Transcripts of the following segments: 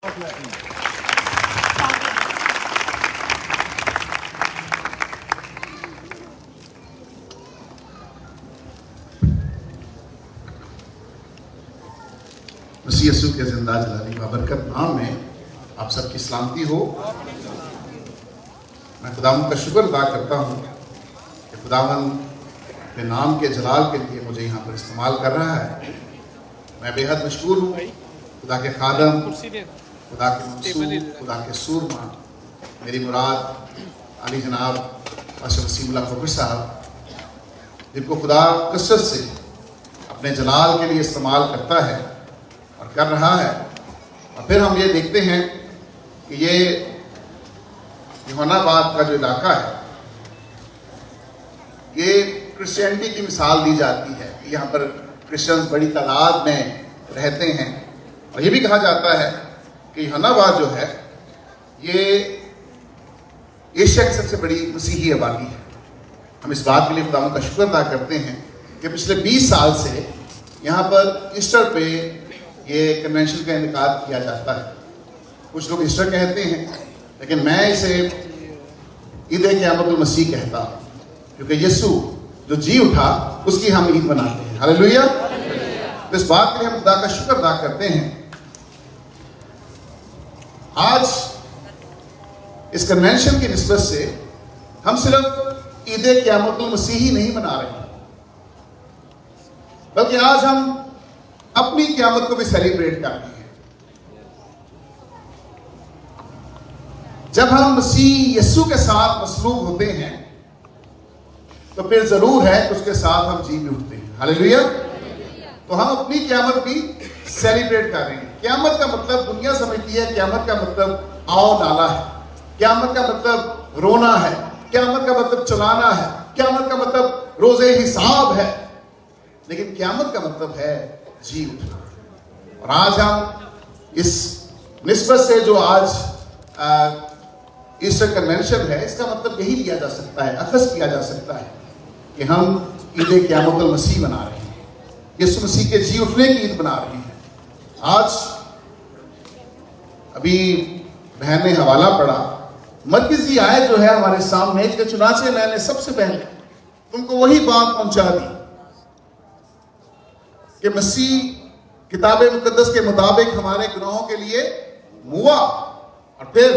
मसीह यीशु के जिंदा जलाली बाबरकत नाम में आप सबकी सलामती हो। मैं खुदावंद का शुक्र अदा करता हूँ कि खुदावंद के नाम के जलाल के लिए मुझे यहाँ पर इस्तेमाल कर रहा है। मैं बेहद मशहूर हूँ। खुदा के खादम, खुदा के मंसूर, खुदा के सूरमा, मेरी मुराद अली जनाब अशरफ वसीमुल्लाह फखर साहब, जिनको खुदा कसरत से अपने जलाल के लिए इस्तेमाल करता है और कर रहा है। और फिर हम ये देखते हैं कि ये यूहन्नाबाद का जो इलाका है, ये क्रिश्चियनिटी की मिसाल दी जाती है कि यहाँ पर क्रिश्चियंस बड़ी तादाद में रहते हैं। और ये भी कहा जाता है कि यूहन्नाबाद जो है ये एशिया की सबसे बड़ी मसीही आबादी है। हम इस बात के लिए खुदा का शुक्र अदा करते हैं कि पिछले 20 साल से यहाँ पर ईस्टर पे ये कन्वेंशन का इनेकाद किया जाता है। कुछ लोग ईस्टर कहते हैं, लेकिन मैं इसे ईद क़यामतुल मसीह कहता हूँ, क्योंकि यीशु जो जी उठा उसकी हम ईद मनाते हैं। हालेलुया। तो इस बात के लिए हम खुदा का शुक्र अदा करते हैं। आज इस कन्वेंशन की निस्बत से हम सिर्फ ईद क़यामतुल मसीह ही नहीं मना रहे, बल्कि आज हम अपनी क़यामत को भी सेलिब्रेट करते हैं। जब हम मसीह यीशु के साथ मसलूब होते हैं तो फिर जरूर है कि उसके साथ हम जी भी उठते हैं। हालेलुया। तो हम अपनी क़यामत भी सेलिब्रेट कर रहे हैं। क़यामत का मतलब दुनिया समझती है, क़यामत का मतलब आओ नाला है, क़यामत का मतलब रोना है, क़यामत का मतलब चलाना है, क़यामत का मतलब रोजे हिसाब है। लेकिन क़यामत का मतलब है जी उठना। और आज हम इस निस्बत से जो आज ईस्टर कन्वेंशन है, इसका मतलब यही लिया जा सकता है, अखज़ किया जा सकता है कि हम ईद क़यामतुल मसीह मना रहे हैं, यीशु मसीह के जी उठने की ईद मना रहे हैं। आज अभी बहन ने हवाला पढ़ा, मरकजी आयत जो है हमारे सामने, कि चुनाचे मैंने सबसे पहले तुमको वही बात पहुंचा दी कि मसीह किताब मुकद्दस के मुताबिक हमारे गुनाहों के लिए मुआ, और फिर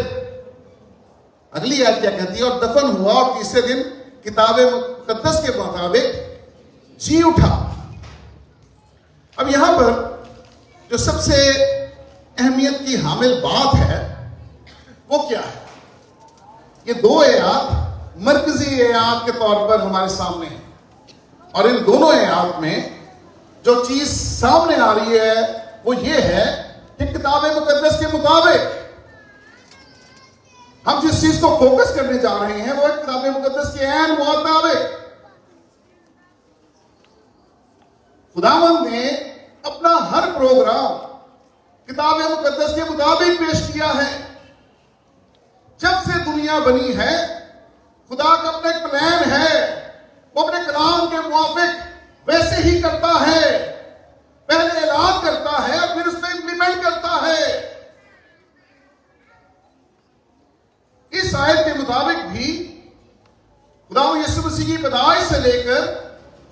अगली आयत क्या कहती है, और दफन हुआ और तीसरे दिन किताब मुकद्दस के मुताबिक जी उठा। अब यहां पर जो सबसे अहमियत की हामिल बात है वो क्या है? ये दो आयत मरकजी आयत के तौर पर हमारे सामने है, और इन दोनों आयत में जो चीज सामने आ रही है वो ये है कि किताब मुकद्दस के मुताबिक हम जिस चीज को फोकस करने जा रहे हैं वो है किताब मुकद्दस के ऐन मुताबिक खुदावंद ने अपना हर प्रोग्राम किताब मुकद्दस के मुताबिक पेश किया है। जब से दुनिया बनी है, खुदा का अपना एक प्लान है, वो अपने कलाम के मुताबिक वैसे ही करता है। पहले ऐलान करता है, फिर उसमें इंप्लीमेंट करता है। इस आयत के मुताबिक भी खुदावंद यीशु मसीह की पैदाइश से लेकर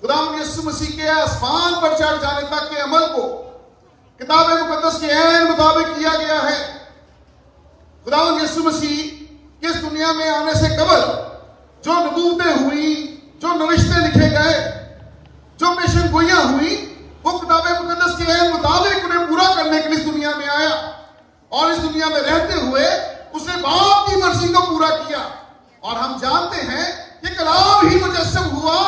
खुदावंद यीशु मसीह के आसमान पर चढ़ जाने तक के अमल को किताब मुकद्दस के ऐन मुताबिक किया गया है। खुदावंद यीशु मसीह इस दुनिया में आने से कबल जो नबूवतें हुई, जो नविश्ते लिखे गए, जो पेशन गोइयां हुई, वो किताब मुकद्दस के ऐन मुताबिक उन्हें पूरा करने के लिए इस दुनिया में आया, और इस दुनिया में रहते हुए उसने बाप की मर्जी को पूरा किया। और हम जानते हैं कि कलाम ही मुजस्सम हुआ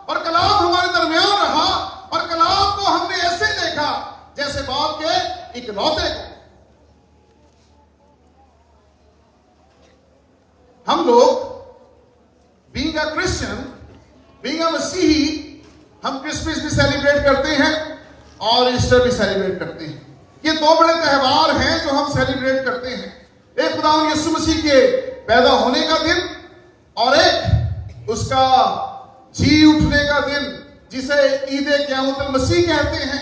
और कलाम हमारे दरमियान रहा, और कलाम को हमने ऐसे देखा जैसे बाप के इकलौते को। हम लोग being a Christian, being a मसीही, हम क्रिसमस भी सेलिब्रेट करते हैं और ईस्टर भी सेलिब्रेट करते हैं। ये दो बड़े त्यौहार हैं जो हम सेलिब्रेट करते हैं। एक खुदावंद यीशु मसीह के पैदा होने का दिन, और एक उसका जी उठने का दिन, जिसे ईद क़यामतुल मसीह कहते हैं।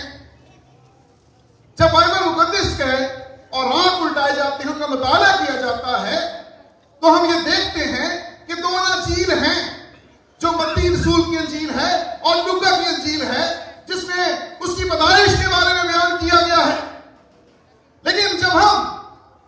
जब बाइबल मुकद्दस और आंख उल्टाए जाते हैं, उनका मुताला किया जाता है, तो हम ये देखते हैं कि दो अंजील हैं, जो मत्ती रसूल की अंजील है और लूका की अंजील है, जिसमें उसकी पैदाइश के बारे में बयान किया गया है। लेकिन जब हम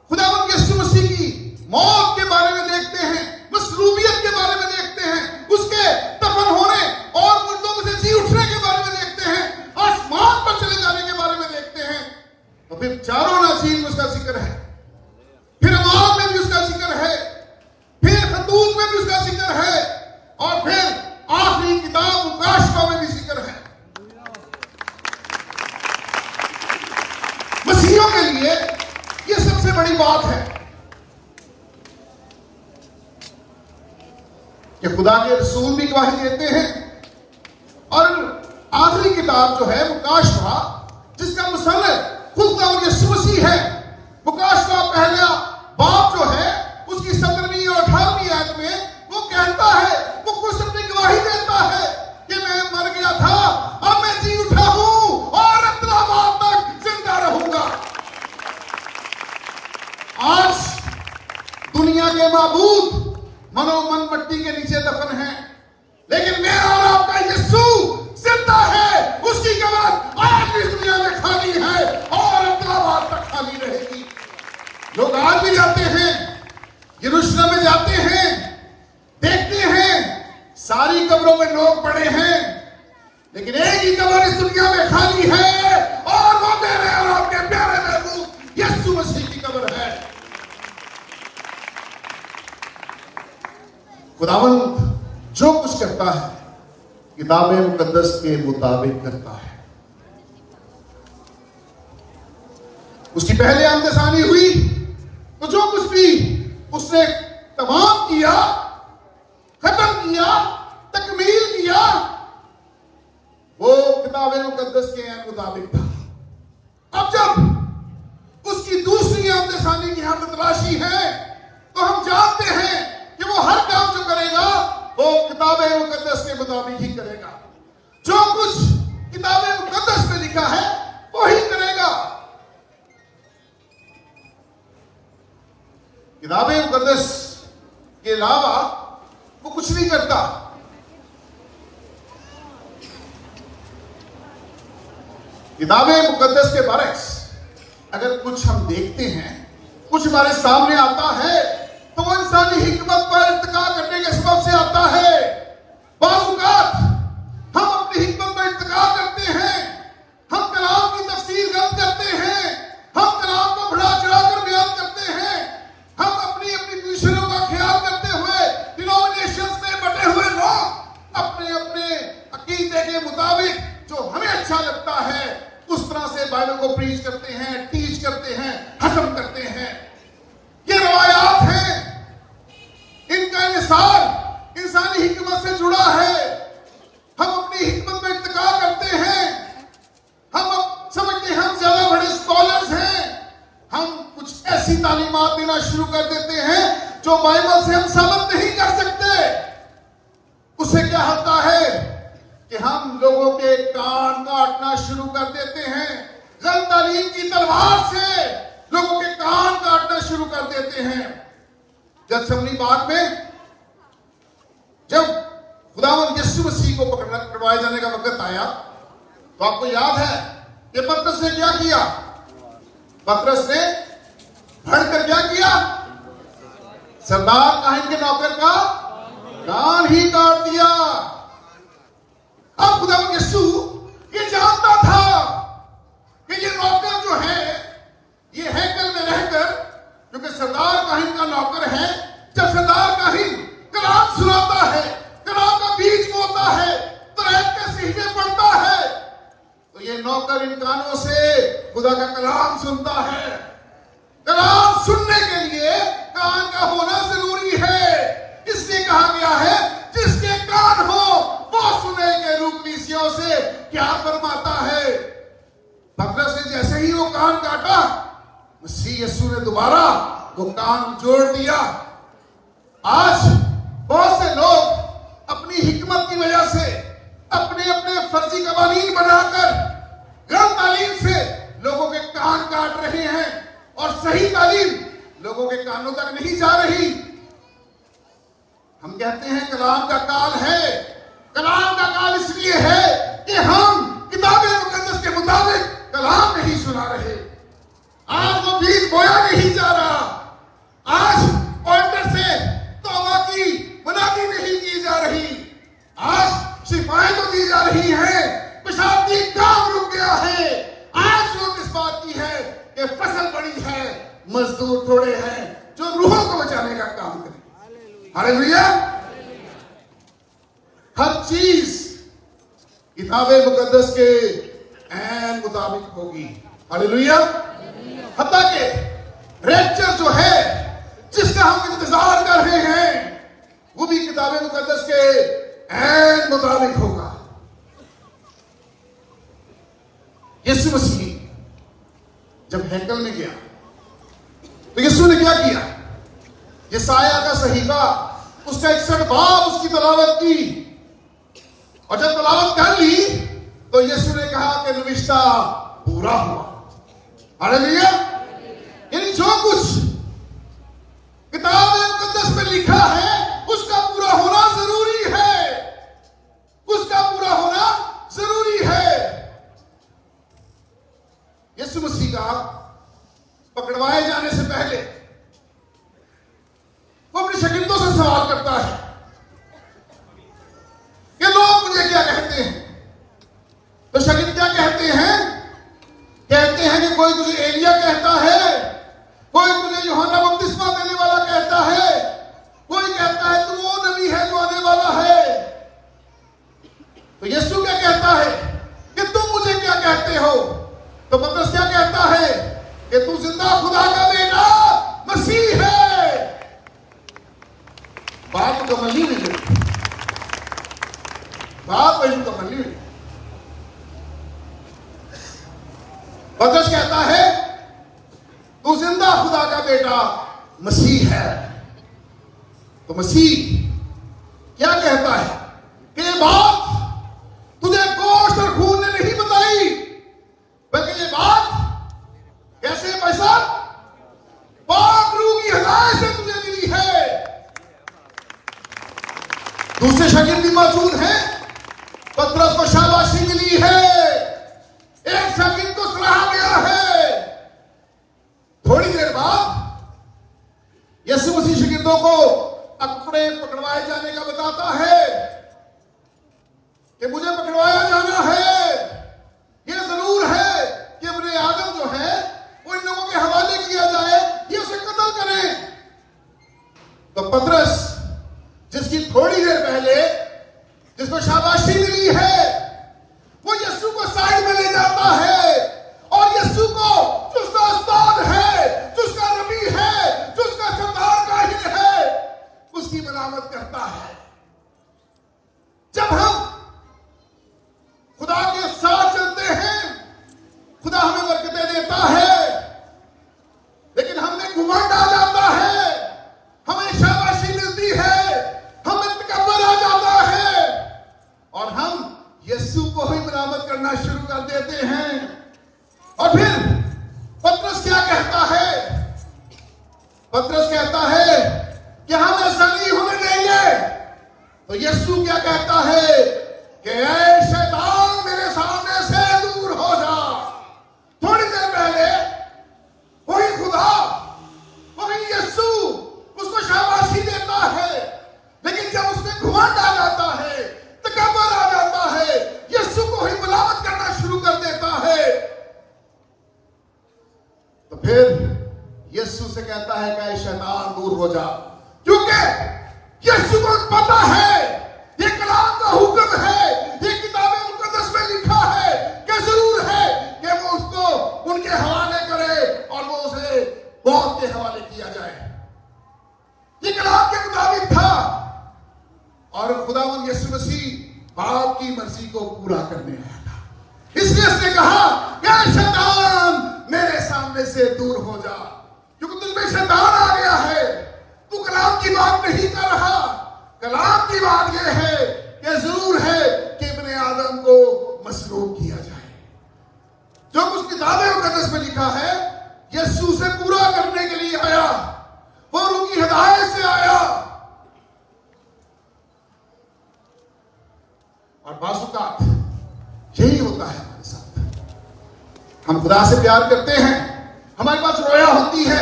खुदावंद यीशु मसीह की मौत के बारे में देखते हैं, मसलूबियत के बारे में देखते हैं, उसके दफन होने और मुर्दों में से जी उठने के बारे में देखते हैं, आसमान पर चले जाने के बारे में देखते हैं, तो फिर चारों नाज़ील में उसका जिक्र है, फिर अमाल में भी उसका जिक्र है, फिर खतूत में भी उसका जिक्र है, और फिर आखिरी किताब मुकाशफा में भी जिक्र है। मसीहियों के लिए यह सबसे बड़ी बात है कि खुदा के रसूल भी गवाही देते हैं, और आखिरी किताब जो है मुकाशफा, जिसका मुसन्निफ खुद खुदावंद यीशु मसीह है, मुकाशफा पहला बाब जो है उसकी 17वीं और 18वीं आयत में वो कहता है, वो खुद अपनी गवाही देता है कि मैं मर गया था, अब मैं जी उठा हूं और अब्दुल्लाबाद तक जिंदा रहूंगा। आज दुनिया के माबूद मनोमन मट्टी के नीचे दफन है, लेकिन मेरा और आपका यीशु जिंदा है, उसकी कब्र आज इस दुनिया में खाली है और अब्दुल्लाबाद तक खाली रहेगी। लोग आज भी जाते हैं, यरूशलेम में जाते हैं, देखते हैं सारी कब्रों में लोग पड़े हैं, लेकिन एक ही कब्र इस दुनिया में खाली है, और वो मेरे और आपके प्यारे महबूब यीशु मसीह की कब्र है। खुदावंद जो कुछ करता है किताब मुकद्दस के मुताबिक करता है। उसकी पहले आमदसानी हुई तो जो कुछ भी उसने तमाम किया, खत्म किया, तकमील किया, वो किताब मुकद्दस के मुताबिक था। अब जब उसकी दूसरी आमदसानी की हम तलाशी है, तो हम जानते हैं कि वो हर काम जो करेगा वो किताब मुकद्दस के मुताबिक ही करेगा। जो कुछ किताब मुकद्दस में लिखा है वो ही करेगा। किताब मुकद्दस के अलावा वो कुछ नहीं करता। किताब मुकद्दस के बरक्स अगर कुछ हम देखते हैं, कुछ हमारे सामने आता है, तो वो इंसानी हिकमत पर इत्तका करने के सबब से आता है। बाज़-औक़ात हम अपनी हिकमत पर इत्तका करते हैं, हम कलाम की तफसीर गलत करते हैं, हम कलाम को बढ़ा चढ़ाकर बयान करते हैं, हम अपनी अपनी पोजीशनों का ख्याल करते हुए डिनोमिनेशंस में बटे हुए लोग अपने अपने अकीदे के मुताबिक जो हमें अच्छा लगता है उस तरह से बाइबल को प्रीच करते हैं, टीच करते हैं, हजम करते हैं। ये रवायात हैं, इनका इंसार इंसानी हिकमत से जुड़ा है। हम अपनी हिकमत में इत्तका करते हैं, हम समझते हैं हम ज्यादा बड़े स्कॉलर्स हैं, हम कुछ ऐसी तालीमात देना शुरू कर देते हैं जो बाइबल से हम साबित नहीं कर सकते। उससे क्या होता है कि हम लोगों के कान काटना शुरू कर देते हैं, गलत तालीम की तलवार से लोगों के कान काटना शुरू कर देते हैं। गethsemane बाग में जब खुदावंद यीशु मसीह को पकड़वाए जाने का वक्त आया, तो आपको याद है कि पतरस ने क्या किया? पतरस ने भड़कर क्या किया? सरदार काहिन के नौकर का कान ही काट दिया। अब खुदावंद यीशु ये जानता था कि ये नौकर जो है, ये हैकल में रहकर, क्योंकि सरदार काहिन का नौकर है, जब सरदार काहिन कलाम सुनाता है, कलाम का बीज बोता है, तराइब के सीने पड़ता है, तो ये नौकर इन कानों से खुदा का कलाम सुनता है। कलाम सुनने के लिए कान का होना जरूरी है। इसलिए कहा गया है जिसके कान हो वो सुने के रूप नीसियों से क्या फरमाता है। पतरस ने जैसे ही वो कान काटा, मसीह यीशु ने दोबारा वो कान जोड़ दिया। आज बहुत से लोग अपनी हिकमत की वजह से अपने अपने फर्जी कवानीन बनाकर गलत तालीम से लोगों के कान काट रहे हैं और सही तालीम लोगों के कानों तक नहीं जा रही। हम कहते हैं कलाम का काल है। कलाम का काल इसलिए है कि हम किताब मुकद्दस के मुताबिक कलाम नहीं सुना रहे। आज वो बीज बोया नहीं जा रहा। आज ऑल्टर से तौबा की मुनादी नहीं की जा रही। आज शिफाएं तो दी जा रही हैं, पेशाब की काम रुक गया है। आज लोग इस बात की है कि फसल बड़ी है, मजदूर थोड़े हैं जो रूहों को बचाने का काम करें। हालेलुया। हर चीज किताब मुकद्दस के ऐन मुताबिक होगी। हालेलुया। हत्ता के रैप्चर जो है जिसका हम इंतजार कर रहे हैं वो भी किताब मुकद्दस के ऐन मुताबिक होगा। यीशु मसीह जब हैकल में गया तो यीशु ने क्या किया? यशायाह का सहीफा उसका 61 बाब उसकी तलावत की, और जब तलावत कर ली तो यीशु ने कहा कि नविश्ता पूरा हुआ। हालेलुया। यानी जो कुछ किताब मुकद्दस में लिखा है उसका पूरा होना जरूरी है। उसका पूरा होना जरूरी है। यीशु मसीह का पकड़वाए जाने से पहले वो अपने शागिर्दों से सवाल करता है कि लोग मुझे क्या कहते हैं। तो शागिर्द क्या कहते हैं? कहते हैं कि कोई तुझे एलिया कहता है, कोई तुझे यूहन्ना बपतिस्मा देने वाला कहता है, कोई कहता है तू वो नबी है जो आने वाला है। तो यीशु क्या कहता है कि तुम मुझे क्या कहते हो? तो पतरस क्या कहता है कि तू जिंदा खुदा का बेटा मसीह है। बात तो मली नहीं, बात वही तो मली नहीं। पतरस कहता है तू जिंदा खुदा का बेटा मसीह है। तो मसीह क्या कहता है कि ये बात तुझे गोश्त और खून ने नहीं बताई, बल्कि ये बात कैसे पैसा पाक रूह की हिदायत से तुझे मिली है। दूसरे शागिर्द भी मौजूद हैं। पतरस को शाबाशी मिली है, एक शागिर्द को सराहा गया है। थोड़ी देर बाद यीशु मसीह शागिर्दों को अपने पकड़वाए जाने का बताता है कि मुझे पकड़वाया जाना है। यह जरूर है कि इब्ने आदम जो है वो इन लोगों के हवाले किया जाए, ये उसे कत्ल करें। तो पतरस जिसकी थोड़ी देर पहले जिसको शाबाशी मिली है वो यीशु को साइड में ले जाता है और यीशु को जिसका उस्ताद है, जिसका नबी है, जिसका सरदार काहिन है, उसकी मलामत करता है। जब हम खुदा के साथ चलते हैं खुदा हमें बरकतें देता है, लेकिन हमने घुमंड आ जाता है, हमें शाबाशी मिलती है, हमें तकब्बुर आ जाता है और हम यीशु को ही मलामत करना शुरू कर देते हैं। और फिर पतरस क्या कहता है? पतरस कहता है कि हम ऐसा नहीं होने देंगे। तो यीशु क्या कहता है कि ऐ शैतान मेरे सामने से दूर हो जा। थोड़ी देर पहले वही खुदा, वही यीशु उसको शाबाशी देता है, लेकिन जब उसमें घमंड आ जाता है, तकब्बुर आ जाता है, यीशु को ही मलामत करना शुरू कर देता है, तो फिर यीशु से कहता है कि शैतान दूर हो जा। क्योंकि यीशु को पता है ये कलाम का हुक्म है, ये किताब मुकद्दस में लिखा है कि जरूर है कि वो उसको उनके हवाले करे और वो उसे मौत के हवाले किया जाए। ये कलाम के मुताबिक था और खुदावंद यीशु मसीह बाप की मर्जी को पूरा करने आया था। इसलिए उसने कहा कि शैतान मेरे सामने से दूर हो जा, क्योंकि तुझ में शैतान आ गया है। तू कलाम की बात नहीं कर रहा। कलाम की बात यह है कि जरूर है कि इब्ने आदम को मसलूब किया जाए। जो कुछ किताब मुकद्दस में लिखा है यीशु से पूरा करने के लिए आया, वो उनकी हिदायत से आया। और बाजुकात यही होता है हमारे साथ। हम खुदा से प्यार करते हैं, हमारे पास रोया होती है,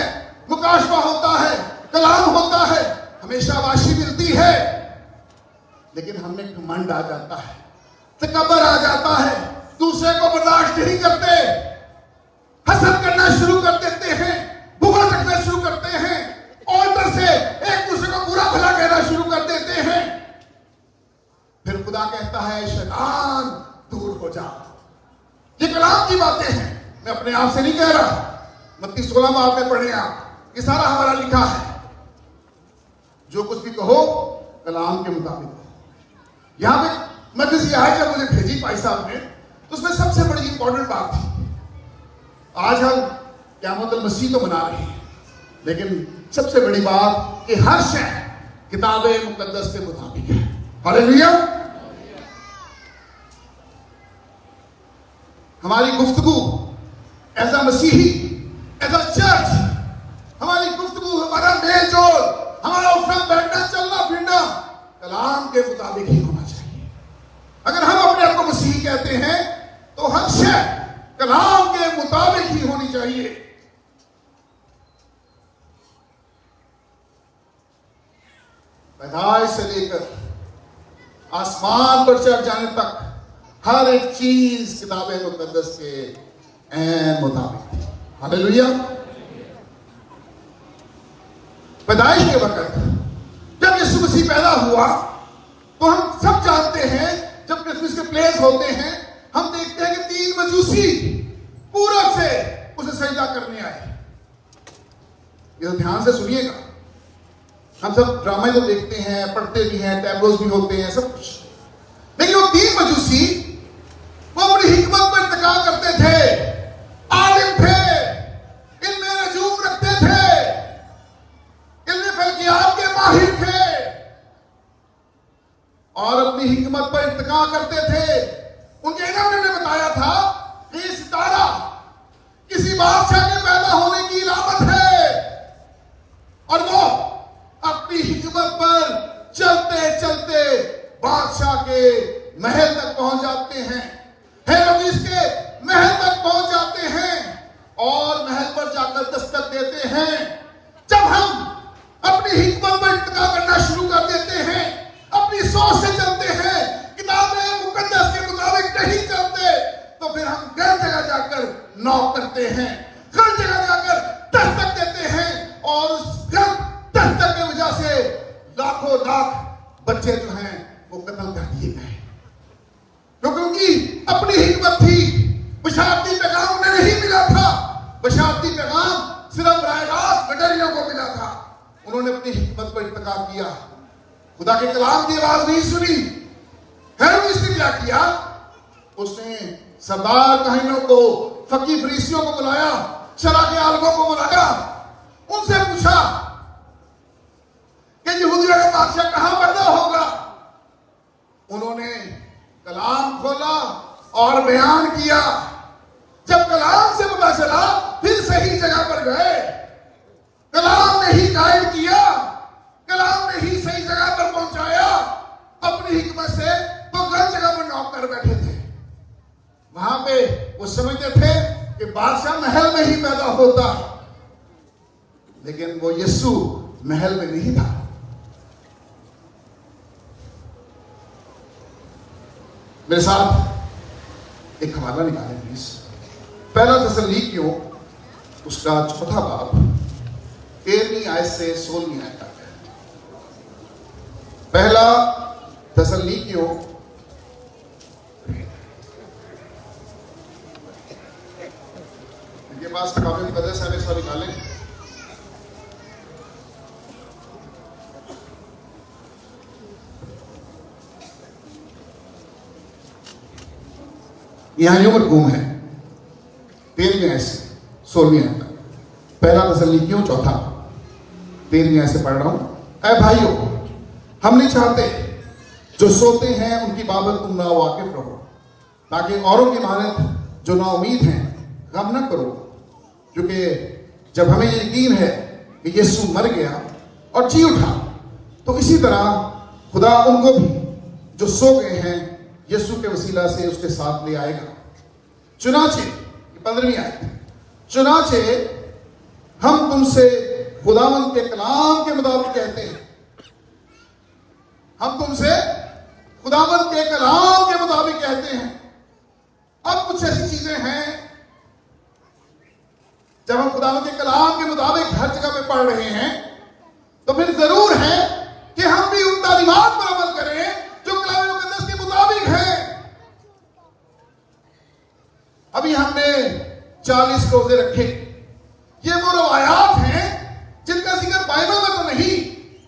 मुकाशवा होता है, कलाम होता है, हमेशा वाशी मिलती है, लेकिन हमें घमंड आ जाता है, तकब्बर आ जाता है, दूसरे को बर्दाश्त नहीं करते, हसद करना शुरू कर देते हैं, बुगल रखना शुरू करते हैं, ऑल्टर से एक दूसरे को बुरा भला कहना शुरू कर देते हैं। फिर खुदा कहता है शैतान दूर हो जा। ये कलाम की बातें हैं, मैं अपने आप से नहीं कह रहा। मत्ती 16 में आपने पढ़े, आप ये सारा हमारा लिखा है। जो कुछ भी कहो कलाम के मुताबिक कहो। यहां पे मर्जी आए जब मुझे भेजी भाई साहब ने, तो उसमें सबसे बड़ी इंपॉर्टेंट बात थी, आज हम क़यामत मसीह तो मना रहे हैं, लेकिन सबसे बड़ी बात कि हर शय किताबे मुकद्दस के मुताबिक है। हालेलुया। हमारी गुफ्तगू एज अ मसीही, एज अ चर्च, हमारी गुफ्तगू, हमारा मेल जोल, हमारा उठना बैठना चलना फिरना कलाम के मुताबिक ही होना चाहिए। अगर हम अपने आप को मसीही कहते हैं तो हर शय कलाम के मुताबिक ही होनी चाहिए। पैदाइश से लेकर आसमान पर चढ़ जाने तक हर एक चीज किताबे मुकद्दस के ऐन मुताबिक। हालेलुया। पैदाइश के वक्त जब यीशु मसीह पैदा हुआ तो हम सब जानते हैं, जब क्रिसमस के प्लेस होते हैं, हम देखते हैं कि 3 मजूसी पूरब से उसे सजदा करने आए। ये तो ध्यान से सुनिएगा। हम सब ड्रामे तो देखते हैं, पढ़ते भी हैं, टैब्लोज भी होते हैं, सब कुछ, लेकिन वो 3 मजूसी वो अपनी हिकमत पर इत्तका करते थे, आलिम थे, इनमें नजूम रखते थे, इनमें फल्कियात के माहिर थे और अपनी हिकमत पर इत्तका करते थे। उनके इमाम ने बताया था कि ये सितारा किसी बादशाह के पैदा होने की इलामत है, और वो अपनी हिकमत पर चलते चलते बादशाह के महल तक पहुंच जाते हैं, हेरोदेस के महल तक पहुंच जाते हैं और महल पर जाकर दस्तक देते हैं। जब हम अपनी हिकमत पर इत्तका करना शुरू कर देते हैं, अपनी सोच से चलते हैं, किताबें मुकद्दस के मुताबिक नहीं चलते, तो फिर हम गलत जगह जाकर नॉक करते हैं, गलत जगह जाकर दस्तक देते हैं, और उस गलत दस्तक की वजह से लाखों लाख बच्चे जो हैं वो कत्ल कर दिए गए, क्योंकि उनकी अपनी हिकमत थी। बशारती पैगाम उन्हें नहीं मिला था, बशारती पैगाम सिर्फ राय रास्त गडरियों को मिला था। उन्होंने अपनी हिकमत पर इत्तका किया, खुदा के कलाम की आवाज नहीं सुनी। हेरोदेस ने क्या किया, उसने सरदार काहिनों को, फकीह फरीसियों को बुलाया, शरा के आलमों को बुलाया, उनसे पूछा कि यहूदियों का बादशाह कहां पैदा होगा। उन्होंने कलाम खोला और बयान किया। जब कलाम से पता चला, फिर सही जगह पर गए। कलाम ने ही गाइड किया, कलाम ने ही सही जगह पर पहुंचाया। अपनी हिकमत से वो गलत जगह पर नॉक कर बैठे थे। वहां पे वो समझते थे कि बादशाह महल में ही पैदा होता, लेकिन वो यीशु महल में नहीं था। मेरे साथ एक हवाला निकालें प्लीज। पहला तसल्लीकियों उसका 4 बाब 13वीं आयत से 16वीं आयत तक है। पहला तसल्लीकियों इनके पास किताबें मुकद्दस है, इसको निकालें। यहां यूं मरकूम है 13वीं आयत से 16वीं आयत तक। पहला तसल्लीकियों 4 13वीं आयत से पढ़ रहा हूं। ऐ भाइयों, हम नहीं चाहते जो सोते हैं उनकी बाबत तुम ना वाकिफ रहो, ताकि औरों की मानत जो ना उम्मीद हैं गम न करो, क्योंकि जब हमें यकीन है कि यीशु मर गया और जी उठा, तो इसी तरह खुदा उनको भी जो सो गए हैं यीशु के वसीला से उसके साथ ले आएगा। चुनाचे 15वीं आयत, चुनाचे हम तुमसे खुदावंद के कलाम के मुताबिक कहते हैं, हम तुमसे खुदावंद के कलाम के मुताबिक कहते हैं। अब कुछ ऐसी चीजें हैं जब हम खुदावंद के कलाम के मुताबिक हर जगह पे पढ़ रहे हैं, तो फिर जरूर है कि हम भी उन तालीमात पर अमल करें जो कलाम मुकद्दस के मुताबिक है। अभी हमने 40 रोजे रखे, ये वो रवायात हैं जिनका जिक्र बाइबल में तो नहीं,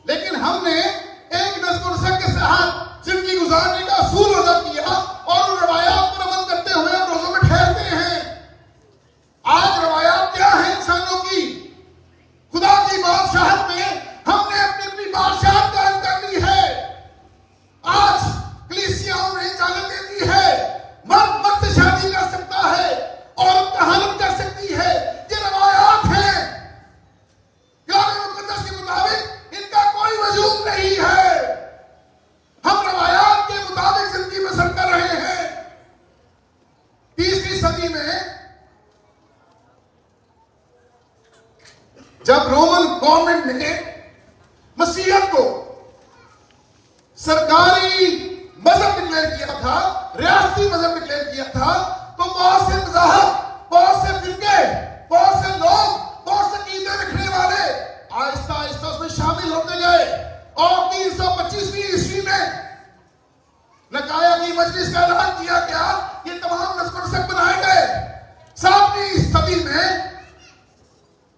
लेकिन हमने एक नज़्म नुस्ख के साथ जिंदगी गुजारने का असूल अदा किया और उन रवायात पर अमल करते हुए हम रोजों में ठहरते हैं। आज रवायात क्या है इंसानों की? खुदा की बादशाहत में हमने अपनी अपनी बादशाहत कायम कर ली है। आज कलीसियाओं में इजाजत देती है मर्द मर्द से शादी कर सकता है, औरत कहानत कर सकती है। ये रवायात हैं, कलाम मुकद्दस के मुताबिक इनका कोई वजूद नहीं है। हम रवायात के मुताबिक जिंदगी बसर कर रहे हैं। 30वीं सदी में जब रोमन गवर्नमेंट ने मसीहत को सरकारी मजहब डिक्लेयर किया था, रियासती मजहब डिक्लेयर किया था, तो बहुत से मज़ाहब, बहुत से फिरके, बहुत से लोग, बहुत से कीदे रखने वाले आहिस्ता आहिस्ता उसमें शामिल होते गए। और 325वीं ईस्वी में नकाया की मजलिस का ऐलान किया गया, ये तमाम नस्ल नुस्ख बनाए गए। 7वीं सदी में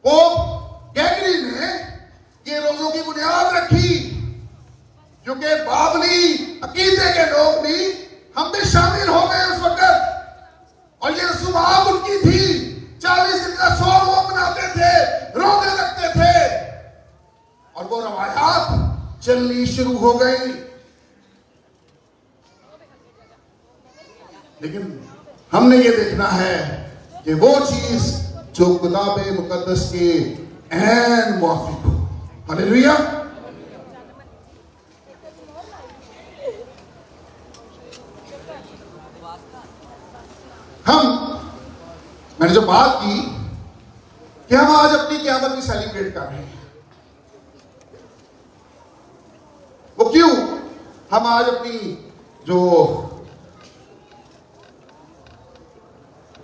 पोप गैगरी ने ये रोजों की बुनियाद रखी, जो कि बाबली अकीदे के लोग भी हम भी शामिल हो गए उस वक्त। और ये रसूमात उनकी थी, 40 दिन का सोम वो मनाते थे, रोजे रखते थे, और वो रवायात चलनी शुरू हो गई। लेकिन हमने ये देखना है कि वो चीज जो किताब मुकद्दस के ऐन मुआफिक हो। हालेलुया। मैंने जो बात की कि हम आज अपनी क़यामत भी सेलिब्रेट कर रहे हैं, वो क्यों? हम आज अपनी जो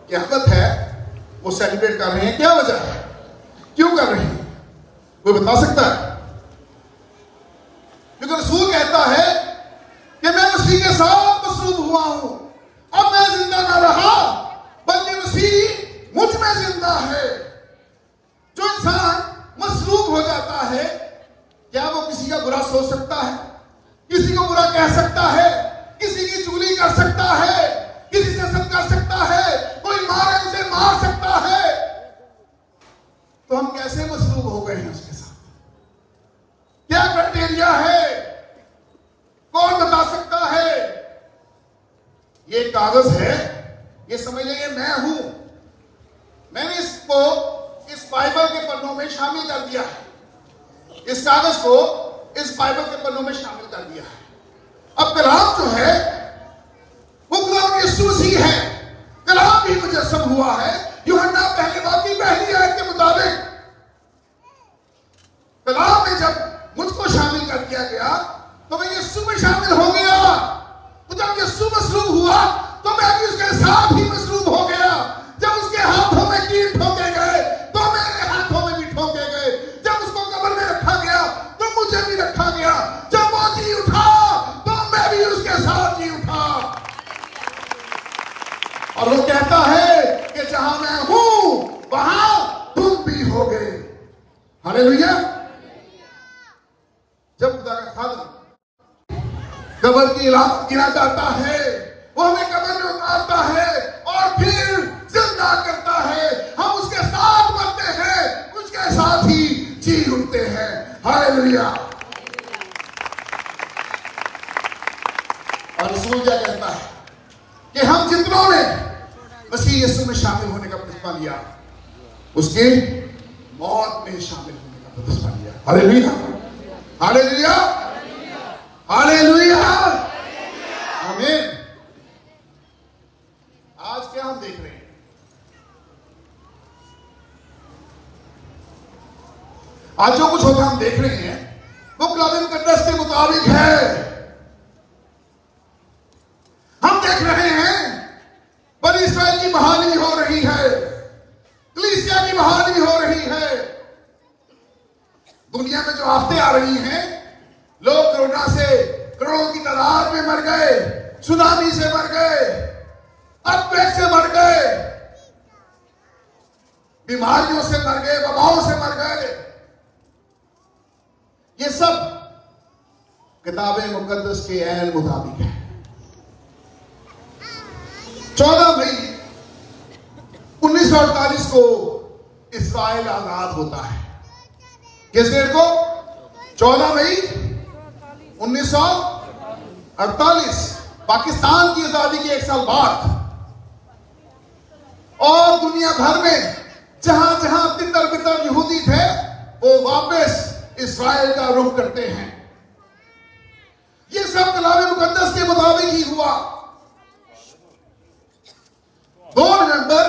क़यामत है वो सेलिब्रेट कर रहे हैं, क्या वजह है, क्यों कर रहे हैं? कोई बता सकता है? क्योंकि रसूल कहता है कि मैं मसीह के साथ मसरूफ हुआ हूं, अब मैं जिंदा ना रहा बल्कि मसीह मुझ में जिंदा है। जो इंसान मसरूफ हो जाता है, क्या वो किसी का बुरा सोच सकता है, किसी को बुरा कह सकता है, किसी की चुगली कर सकता है, किसी से हसद कर सकता है, कोई मारे उसे मार सकता है? तो हम कैसे मसरूफ हो गए हैं उसके साथ? क्या क्राइटेरिया है? कौन बता सकता है? ये कागज है, ये समझ लीजिए मैं हूं, मैंने इसको इस बाइबल के पन्नों में शामिल कर दिया है, इस कागज को इस बाइबल के पन्नों में शामिल कर दिया है। अब कलाम जो है वो कलाम यीशु मसीह है, कलाम भी मुजस्सम हुआ है यूहन्ना पहले बाब की पहली आयत के मुताबिक। कलाम में जब मुझको शामिल कर दिया गया तो मैं यीशु में शामिल हो गया, तो जब यीशु मसरूफ हुआ तो मैं भी उसके साथ ही मसरूफ हो गया। जब उसके हाथों में कील ठोके गए तो मेरे हाथों में भी ठोके गए। जब उसको कब्र में रखा गया तो मुझे भी रखा गया। जब वो जी उठा तो मैं भी उसके साथ जी उठा। और वो कहता है कि जहां मैं हूं वहां तुम भी हो गए। हालेलुया। जब खुदा का खादिम कब्र की इलाफ गिरा जाता है, वो हमें कब्र में उतारता है और फिर जिंदा करता है। हम उसके साथ मरते हैं, उसके साथ ही जी उठते हैं। हालेलुया। और रसूल क्या कहता है कि हम जितनों ने मसीह यीशु में शामिल होने का फैसला लिया, उसके मौत में शामिल होने का प्रतिष्ठा लिया। हालेलुया, हालेलुया, हालेलुया, आमीन। आज क्या हम देख रहे हैं? आज जो कुछ होता हम देख रहे हैं वो कलाम मुकद्दस के मुताबिक है। हम देख रहे हैं बनी इस्राएल की बहाली हो रही है, कलीसिया की बहाली हो रही है। दुनिया में जो आफतें आ रही हैं, लोग कोरोना से करोड़ों की तादाद में मर गए, सुनामी से मर गए, अर्थक्वेक से मर गए, बीमारियों से मर गए, वबाओं से मर गए। ये सब किताब मुकद्दस के ऐन मुताबिक है। 14 मई 1948 को इस्राएल आजाद होता है। किस डेट को? 14 मई 1948, पाकिस्तान की आजादी के 1 साल बाद। और दुनिया भर में जहां जहां तितर बितर यहूदी थे वो वापस इस्राएल का रुख करते हैं। ये सब कलाम मुकद्दस के मुताबिक ही हुआ। 2 नवंबर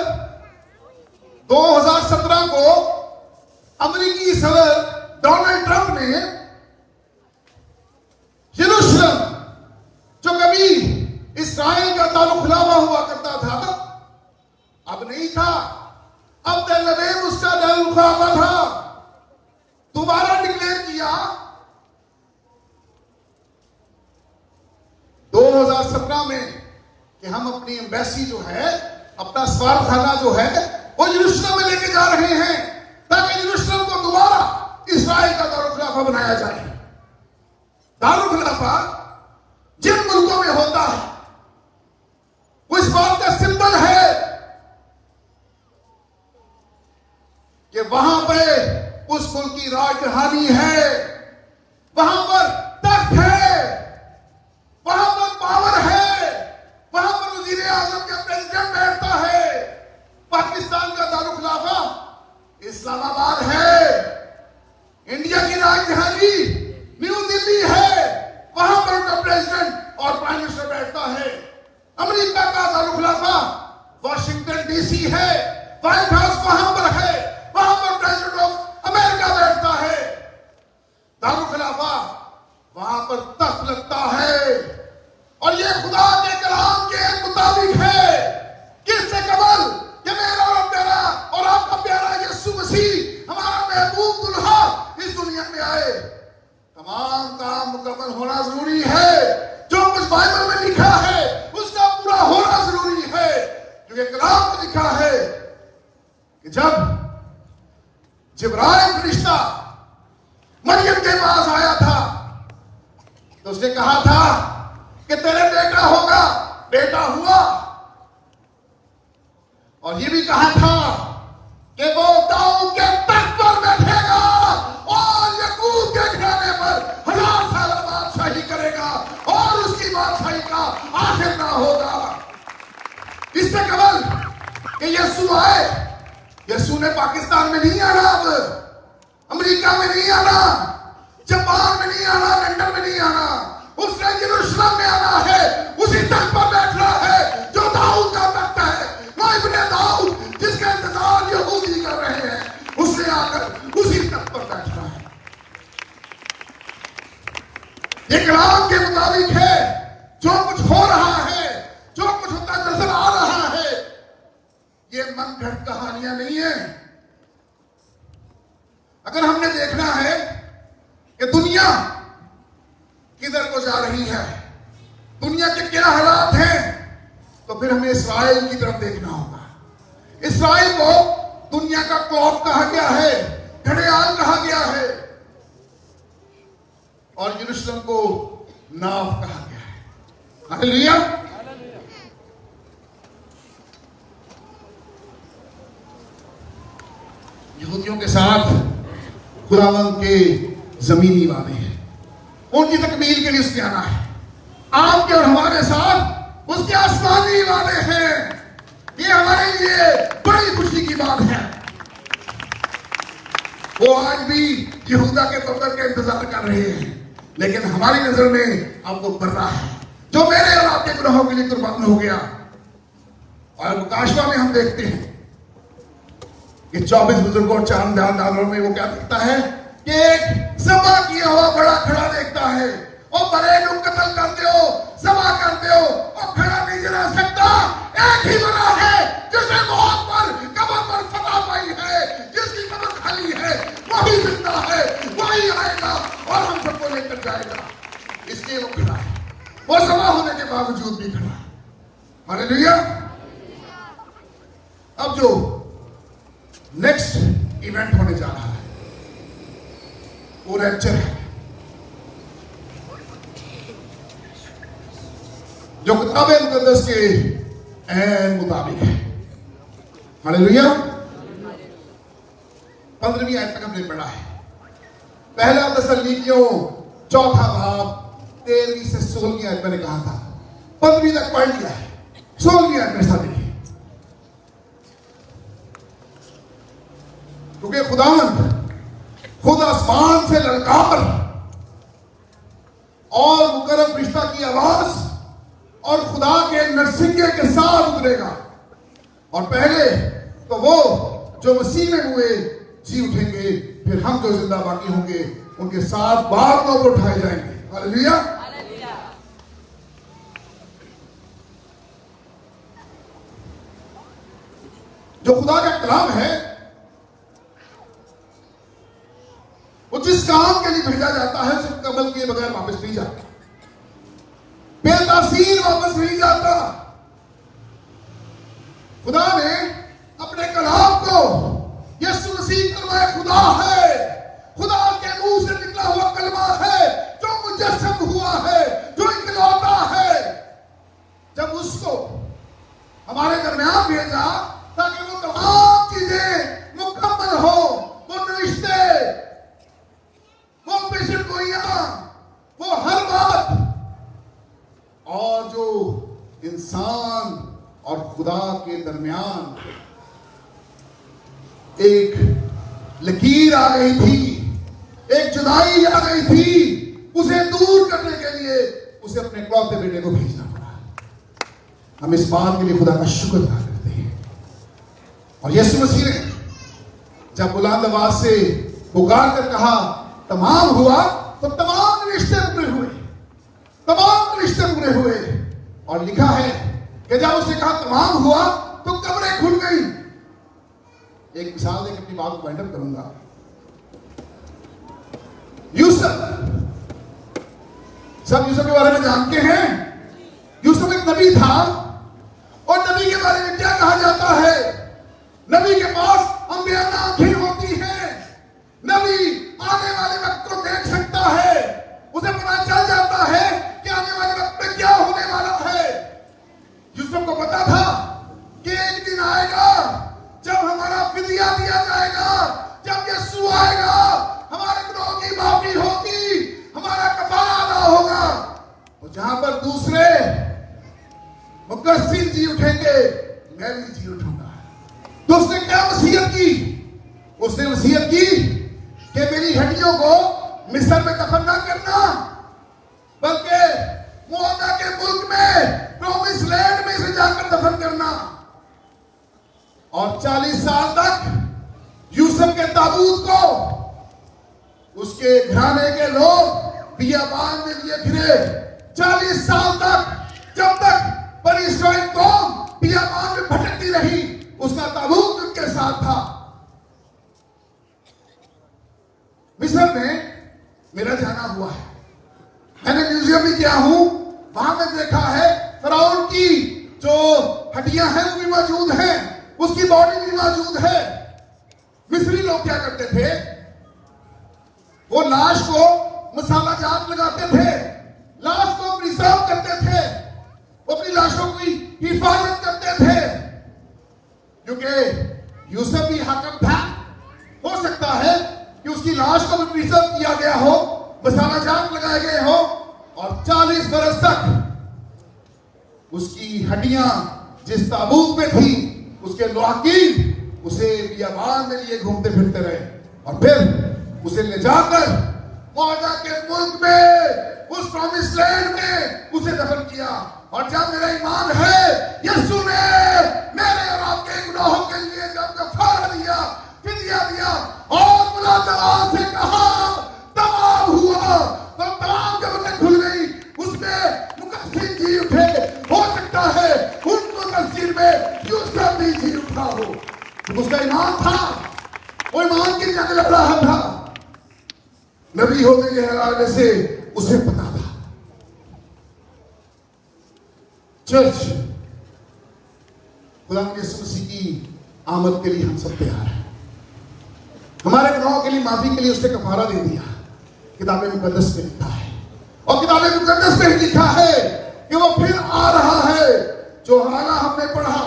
2017 को अमेरिकी सदर डोनाल्ड ट्रंप ने यरूशलेम, जो कभी इस्राएल का दारुखिलाफा हुआ करता था, अब नहीं था, अब तेल अवीव उसका दारुखिलाफा था, दोबारा डिक्लेयर किया। 2017 में कि हम अपनी एम्बेसी जो है, अपना सफारतखाना जो है, वो यरूशलेम में लेके जा रहे हैं ताकि यरूशलेम को दोबारा इस्राएल का दारुखिलाफा बनाया जाए। दारुखिलाफा जिन मुल्कों में होता है वो इस बात का सिंबल है कि वहां पे उस मुल्क की राजधानी है, वहां पर तख्त है, वहां पर पावर है, वहां पर वजीर आजम का प्रेसिडेंट बैठता है। पाकिस्तान का दारुखिलाफा इस्लामाबाद है, इंडिया की राजधानी न्यू दिल्ली है, वहां पर उनका प्रेसिडेंट और प्राइम मिनिस्टर बैठता है। अमेरिका का दारुखिलाफा वाशिंगटन डीसी है, व्हाइट हाउस वहां पर है, वहां पर प्रेसिडेंट ऑफ अमेरिका बैठता है। दारुखिलाफा वहां पर तख्त लगता है। और ये खुदा के कलाम के मुताबिक है। किससे कबल कि मेरा और तेरा और आपका प्यारा यीशु मसीह, हमारा महबूब दुल्हा इस दुनिया में आए। तमाम काम मुकम्मल होना जरूरी है। जो कुछ बाइबल में लिखा है उसका पूरा होना जरूरी है, क्योंकि कलाम में लिखा है कि जब जिब्राइल फरिश्ता मरियम के पास आया था तो उसने कहा था कि तेरे बेटा होगा, बेटा हुआ। और ये भी कहा था कि वो दाऊद के तख्त पर बैठेगा और याकूब के घराने पर 1000 साल बादशाही करेगा और उसकी बादशाही का आखिर ना होगा। इससे कबल कि यीशु आए, यीशु ने पाकिस्तान में नहीं आना, अब अमेरिका में नहीं आना, जापान में नहीं आना, लंदन में नहीं आना, उसने यरूशलेम में आना है। उसी तख्त पर बैठना है जो दाऊद का तख्त है, ना इब्ने दाऊद जिसका इंतजार यहूदी कर रहे हैं, उसने आकर उसी तख्त पर बैठना है। ये कलाम के मुताबिक है। जो कुछ हो रहा है, जो कुछ होता नजर आ रहा है, ये मनगढ़ंत कहानियां नहीं है। अगर हमने देखना है कि दुनिया किधर को जा रही है, दुनिया के क्या हालात हैं, तो फिर हमें इस्राएल की तरफ देखना होगा। इस्राएल को दुनिया का क्लॉक कहा गया है, घड़ियाल कहा गया है, और यरूशलेम को नाव कहा गया है। हालेलुया। यहूदियों के साथ खुदावंद के जमीनी वादे हैं, उनकी तकमील के लिए उसने आना है। आपके और हमारे साथ उसके आसमानी वादे हैं। ये हमारे लिए बड़ी खुशी की बात है। वो आज भी यहूदा के पकड़ के इंतजार कर रहे हैं, लेकिन हमारी नजर में अब वो बर्रा है जो मेरे और आपके गुनाहों के लिए कुर्बान हो गया। और मुकाशवा में हम देखते हैं कि 24 बुजुर्गों चांद दानों में वो क्या दिखता है कि एक सभा किया हुआ बड़ा खड़ा देखता है, और बड़े लोग कत्ल करते हो, सभा करते हो, और खड़ा नहीं जला सकता। एक ही बड़ा है जिसने मौत पर कब्र पर फतह पाई है, जिसकी कब्र खाली है, वही जिंदा है, वही आएगा और हम सबको लेकर जाएगा। इसलिए वो खड़ा है, वो सभा होने के बावजूद भी खड़ा है। हालेलुया। अब जो नेक्स्ट इवेंट होने जा रहा है वो रैप्चर है, जो किताब मुकद्दस के ऐन मुताबिक है। हालेलुया। 15वीं आयत तक हमने पढ़ा है। पहला तसल्लीकियों 4 बाब 13वीं से 16वीं आयत मैंने कहा था, 15वीं तक पढ़ लिया है। 16वीं आयत मेरे साथ देखिए। क्योंकि खुदावंद खुद आसमान से ललकार और मुकर्रम फरिश्ता की आवाज और खुदा के नरसिंगे के साथ उतरेगा, और पहले तो वो जो मसीह में हुए जी उठेंगे, फिर हम जो जिंदा बाकी होंगे उनके साथ बादलों पर उठाए जाएंगे। हालेलुया। जो खुदा का कलाम है वो जिस काम के लिए भेजा जाता है सिर्फ कबल किए बगैर वापस नहीं जाता, बेतासीर वापस नहीं जाता। खुदा ने अपने कलाम को यीशु मसीह कलमा खुदा है, खुदा के मुंह से निकला हुआ कलमा है जो मुजस्सम हुआ है, जो इकलौता है, जब उसको हमारे दरमियान भेजा ताकि वो तमाम चीजें मुकम्मल हो, वो रिश्ते, वो पेशेंट गोइयां, वो हर बात, और जो इंसान और खुदा के दरमियान एक लकीर आ गई थी, एक जुदाई आ गई थी, उसे दूर करने के लिए उसे अपने इकलौते बेटे को भेजना पड़ा। हम इस बात के लिए खुदा का शुक्र अदा करते हैं। और यीशु मसीह ने जब बुलंद आवाज से पुकार कर कहा तमाम हुआ, तो तमाम रिश्ते पूरे हुए, तमाम रिश्ते पूरे हुए। और लिखा है कि जब उसने कहा तमाम हुआ तो कब्रें खुल गई। एक मिसाल देकर अपनी बात को वाइंड अप करूंगा। यूसुफ, सब यूसुफ के बारे में जानते हैं। यूसुफ एक नबी था, और नबी के बारे में क्या कहा जाता है? नबी के पास अंबियाना आंखें होती हैं, नबी आने वाले वक्त को देख सकता है, उसे पता चल जाता है कि आने वाले वक्त में क्या होने वाला है। यूसुफ को पता था कि एक दिन आएगा जब हमारा फिदिया दिया जाएगा, जब यीशु आएगा, हमारे गुनाहों की माफी होगी, हमारा कफारा अदा होगा। और जहां पर दूसरे मुकस्सिर जी उठेंगे, मैं भी जी उठूंगा। तो उसने क्या वसीयत की? उसने वसीयत की कि मेरी हड्डियों को मिस्र में दफन ना करना, बल्कि मुआदा के मुल्क में, प्रॉमिस लैंड में से जाकर दफन करना। और 40 साल तक यूसुफ के ताबूत को उसके घराने के लोग बियाबान में लिए फिरे। 40 साल तक, जब तक बनी इस्राएल कौम बियाबान में भटकती रही, उसका ताबूत उनके साथ था। मिस्र में मेरा जाना हुआ है, मैंने म्यूजियम भी किया हूं, वहां में देखा है फराउन की जो हड्डियां हैं वो भी मौजूद हैं, उसकी बॉडी भी मौजूद है। मिस्री लोग क्या करते थे? वो लाश को मसाला जात लगाते थे, लाश को प्रिजर्व करते थे, वो अपनी लाशों की हिफाजत करते थे। क्योंकि यूसुफ भी हाकिम था, हो सकता है कि उसकी लाश को भी प्रिजर्व किया गया हो, मसाला जात लगाए गए हो, और 40 बरस तक उसकी हड्डियां जिस ताबूत में थी, उसके लौकीन उसे बियाबान में लिए घूमते फिरते रहे। और फिर उसे ले जाकर वादा के मुल्क में, उस प्रॉमिस लैंड में उसे दफन किया। और जब मेरा ईमान है, यीशु ने मेरे और आपके गुनाहों के लिए जब कफारा दिया, फिदिया दिया और मुलाकात से कहा तमाम हुआ, तो तमाम जब खुल गई, उसमें मुकद्दस जी उठे। हो सकता है उनको तस्वीर में यूसुफ भी जी उठा हो। तो उसका ईमान था, वो ईमान की जंग लड़ रहा था। नबी होने के हवाले से उसे पता था। चर्च, खुदा यीशु मसीह की आमद के लिए हम सब तैयार हैं। हमारे गुनाहों के लिए माफी के लिए उसने कफारा दे दिया। किताब मुकद्दस में लिखा है, और किताब मुकद्दस में ही लिखा है कि वो फिर आ रहा है। जो हाना हमने पढ़ा,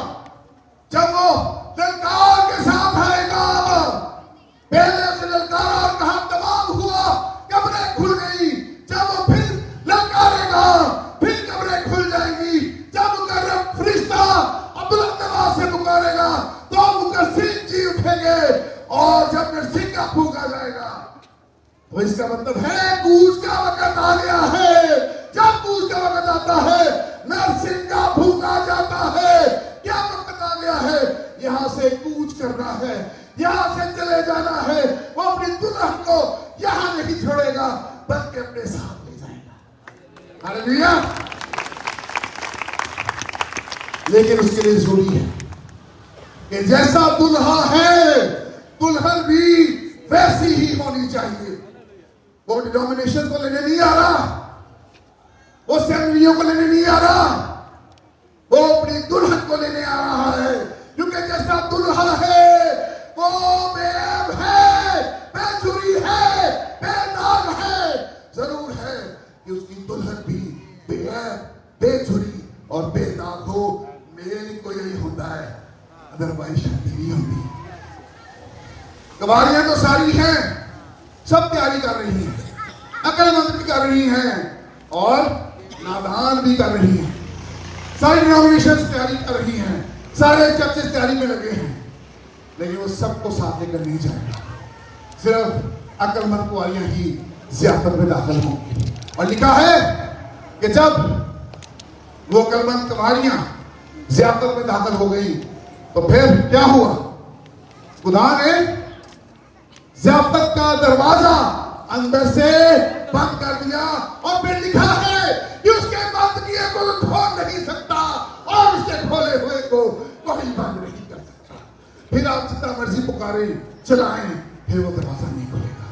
जब वो ललकार के साथ आएगा, पहले उसने ललकारा और कहा तमाम हुआ, कब्रें खुल गई। जब वो फिर ललकारेगा, फिर कब्रें खुल जाएंगी। जब मुकर्रम फरिश्ता अब्दुल्लाह से पुकारेगा, तो मुकद्दस जी उठेंगे, और जब नरसिंह का फूका जाएगा, तो इसका मतलब है कूच का वक्त आ गया है। जब कूच का वक्त आता है, नरसिंह का फूका जाता है। क्या वक्त आ गया है? यहां से कूच करना है, यहां से चले जाना है। वो अपनी दुल्हन को यहां नहीं छोड़ेगा, बल्कि अपने साथ ले जाएगा। हालेलुया। लेकिन उसके लिए जरूरी है कि जैसा दुल्हा है, दुल्हन भी वैसी ही होनी चाहिए। वो डिनोमिनेशन को लेने नहीं आ रहा, वो सेमिनारियों को लेने नहीं आ रहा, वो अपनी दुल्हन को लेने आ रहा है। क्योंकि जैसा दुल्हा है, वो बेऐब है, बेचुरी है, बेदाग है। जरूर है कि उसकी दुल्हन भी बेऐब, बेचुरी और बेदाग हो। मेल को यही होता है, अदरवाइज शादी नहीं होती। कवारियां तो सारी हैं, सब तैयारी कर रही हैं, अक्लमंद भी कर रही हैं और नादान भी कर रही हैं। सारी डिनोमिनेशंस तैयारी कर रही हैं, सारे चर्चेस तैयारी में लगे हैं, लेकिन वो सबको साथ लेकर नहीं जाएगा। सिर्फ अक्लमंद कुआरियां ही ज़ियाफत में दाखिल होंगी। और लिखा है कि जब वो अक्लमंद कुआरियां ज़ियाफत में दाखिल हो गई, तो फिर क्या हुआ? खुदा ने ज़ियाफत का दरवाजा अंदर से बंद कर दिया, और फिर लिखा है कि उसके बंद किए को खोल नहीं सकता, और उसके खोले हुए को कोई बंद नहीं कर सकता। फिर आप जितना मर्जी पुकारे, चलाएं, फिर वो दरवाजा नहीं खुलेगा।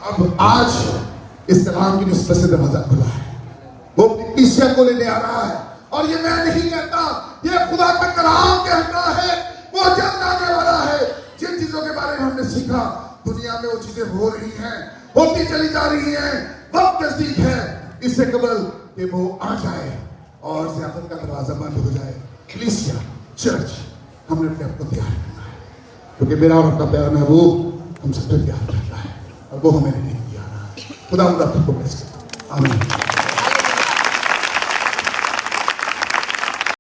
अब आज इस कलाम की निस्बत से दरवाजा खुला है। वो कलीसिया को लेने आ रहा है, और ये मैं नहीं कहता, ये खुदा का कलाम कहता है। वो जल्द आने वाला है। जिन चीजों के बारे में हमने सीखा, दुनिया में वो चीजें हो रही हैं, होती चली जा रही हैं। वक्त नजदीक है, इससे कबल कि वो आ जाए और ज़ियाफत का दरवाजा बंद हो जाए। कलीसिया, चर्च, हमने अपने आप को तैयार करना है, क्योंकि मेरा और आपका प्यारा महबूब हम सबसे प्यार करता है, और वो हमें नहीं किया रहा है। खुदा आपको ब्लेस करे। आमीन।